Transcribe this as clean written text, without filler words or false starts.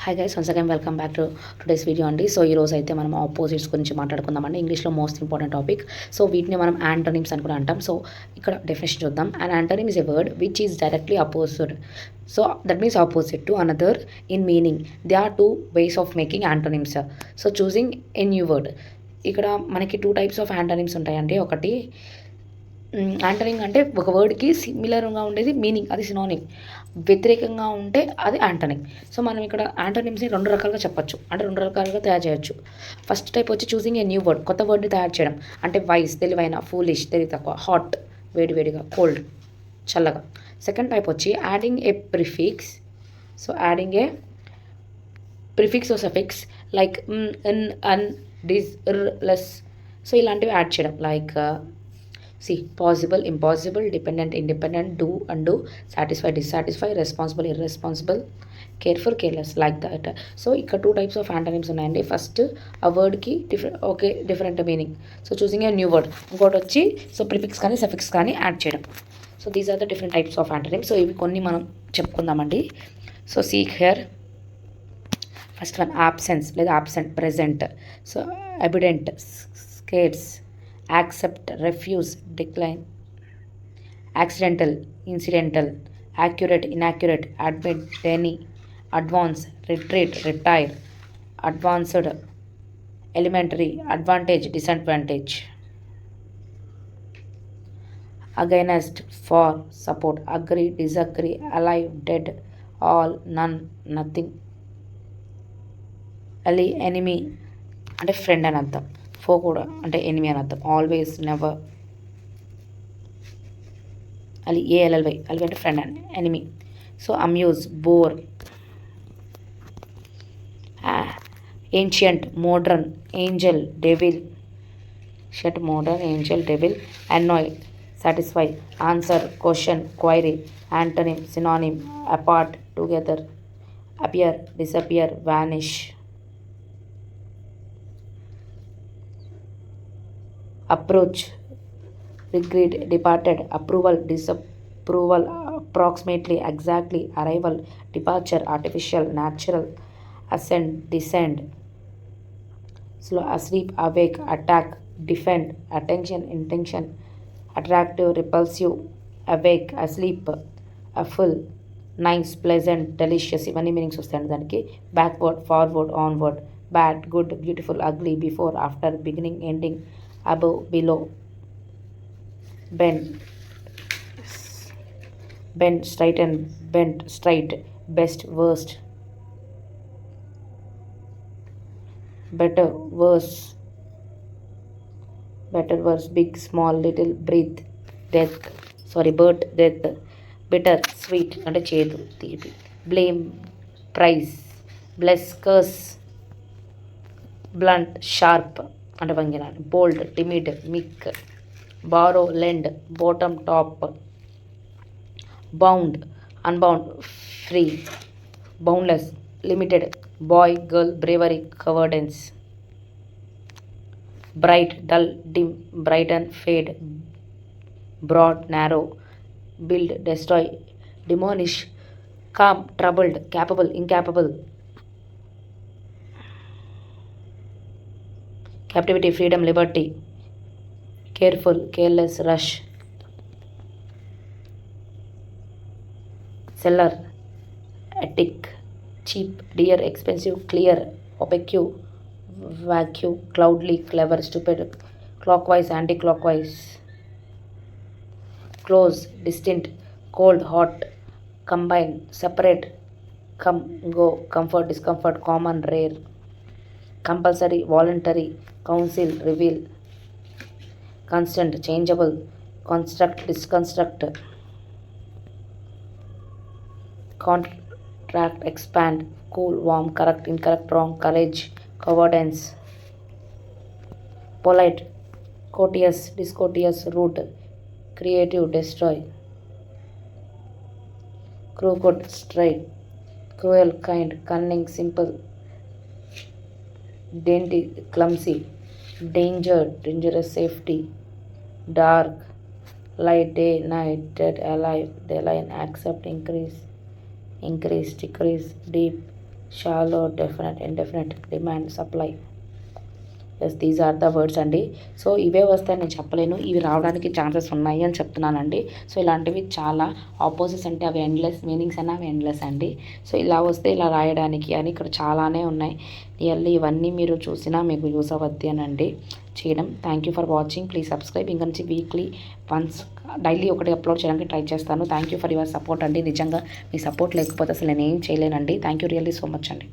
Hi guys, once again welcome back to today's video అండి. So ఈ రోజు అయితే మనం ఆపోజిట్స్ గురించి మాట్లాడుకుందామండి. ఇంగ్లీష్లో మోస్ట్ ఇంపార్టెంట్ టాపిక్. సో వీటిని మనం యాంటోనిమ్స్ అని కూడా అంటాం. సో ఇక్కడ డెఫినేషన్ చూద్దాం. And antonym is a word which is directly opposite. So that means opposite to another in meaning. They are two ways of making antonyms. So choosing a new word. ఇక్కడ మనకి two types of antonyms ఉంటాయండి. ఒకటి antonym అంటే ఒక వర్డ్కి సిమిలర్గా ఉండేది meaning, అది synonym. వ్యతిరేకంగా ఉంటే అది యాంటోనిమ్. సో మనం ఇక్కడ యాంటోనిమ్స్ని రెండు రకాలుగా చెప్పొచ్చు, అంటే రెండు రకాలుగా తయారు చేయొచ్చు. ఫస్ట్ టైప్ వచ్చి చూసింగ్ ఏ న్యూ వర్డ్, కొత్త వర్డ్ని తయారు చేయడం. అంటే వైస్ తెలివైన, ఫూలిష్ తెలివి తక్కువ, హాట్ వేడివేడిగా, కోల్డ్ చల్లగా. సెకండ్ టైప్ వచ్చి adding a prefix. So adding a prefix or suffix like in, un, dis, less. So ఇలాంటివి యాడ్ చేయడం. Like possible, impossible, dependent, independent, do, undo, satisfy, dissatisfy, responsible, irresponsible, careful, careless, like that. So ఇక్కడ two types of antonyms ఉన్నాయండి. ఫస్ట్ ఆ వర్డ్కి different meaning. So choosing a new word. ఇంకోటి వచ్చి so prefix కానీ సఫిక్స్ కానీ యాడ్ చేయడం. So these are the different types of antonyms. So ఇవి కొన్ని మనం చెప్పుకుందామండి. So seek here. First one absence లేదా absent, present. So evident, scarce, accept, refuse, decline, accidental, incidental, accurate, inaccurate, admit, deny, advance, retreat, retire, advanced, elementary, advantage, disadvantage, against, for, support, agree, disagree, alive, dead, all, none, nothing, ally, enemy అంటే friend అని అర్థం. ఫో కూడా అంటే enemy అని అర్థం. Always, never, అది ఏఎల్ఎల్వై, అల్వై అంటే ఫ్రెండ్ అని, enemy. So amuse, bore, ancient, modern, angel, devil, shut, modern, angel, devil, annoy, satisfy, answer, question, query, antonym, synonym, apart, together, appear, disappear, vanish, approach, regret, departed, approval, disapproval, approximately, exactly, arrival, departure, artificial, natural, ascend, descend, slow, asleep, awake, attack, defend, attention, intention, attractive, repulsive, awake, asleep, full, nice, pleasant, delicious. ఇవన్నీ meanings వస్తాయండి దానికి. Backward, forward, onward, bad, good, beautiful, ugly, before, after, beginning, ending, above, below, bend, straighten, bent, straight, best, worst, better, worse, big, small, little, breathe, birth, death, bitter, sweet అంటే చేదు, తీపి, blame, prize, bless, curse, blunt, sharp అంటే వంగిన, bold, timid, meek, borrow, lend, bottom, top, bound, unbound, free, boundless, limited, boy, girl, bravery, cowardness, bright, dull, dim, brighten, fade, broad, narrow, build, destroy, diminish, calm, troubled, capable, incapable, captivity, freedom, liberty, careful, careless, rush, seller, attic, cheap, dear, expensive, clear, opaque, vacuum, cloudly, clever, stupid, clockwise, anti-clockwise, close, distant, cold, hot, combine, separate, come, go, comfort, discomfort, common, rare, compulsory, voluntary, counsel, reveal, constant, changeable, construct, disconstruct, contract, expand, cool, warm, correct, incorrect, wrong, courage, cowardice, polite, courteous, discourteous, rude, creative, destroy, crooked, straight, cruel, kind, cunning, simple, dainty, clumsy, danger, dangerous, safety, dark, light, day, night, dead, alive, daylight, accept, increase, decrease, deep, shallow, definite, indefinite, demand, supply. Yes, these are the words అండి. So ఇవే వస్తాయని నేను చెప్పలేను, ఇవి రావడానికి chances ఉన్నాయి అని చెప్తున్నానండి. సో ఇలాంటివి చాలా ఆపోజిట్స్ అంటే అవి ఎండ్లెస్, మీనింగ్స్ అన్న అవి ఎండ్లెస్ అండి. సో ఇలా వస్తే ఇలా రాయడానికి అని ఇక్కడ చాలానే ఉన్నాయి. రియల్లీ ఇవన్నీ మీరు చూసినా మీకు యూస్ అవ్వద్ది అని అండి చేయడం. Thank you for watching. Please subscribe. ఇంకా నుంచి వీక్లీ వన్స్ డైలీ ఒకటి అప్లోడ్ చేయడానికి ట్రై చేస్తాను. Thank you for your support అండి. నిజంగా మీ సపోర్ట్ లేకపోతే అసలు నేను ఏం చేయలేనండి. Thank you really so much అండి.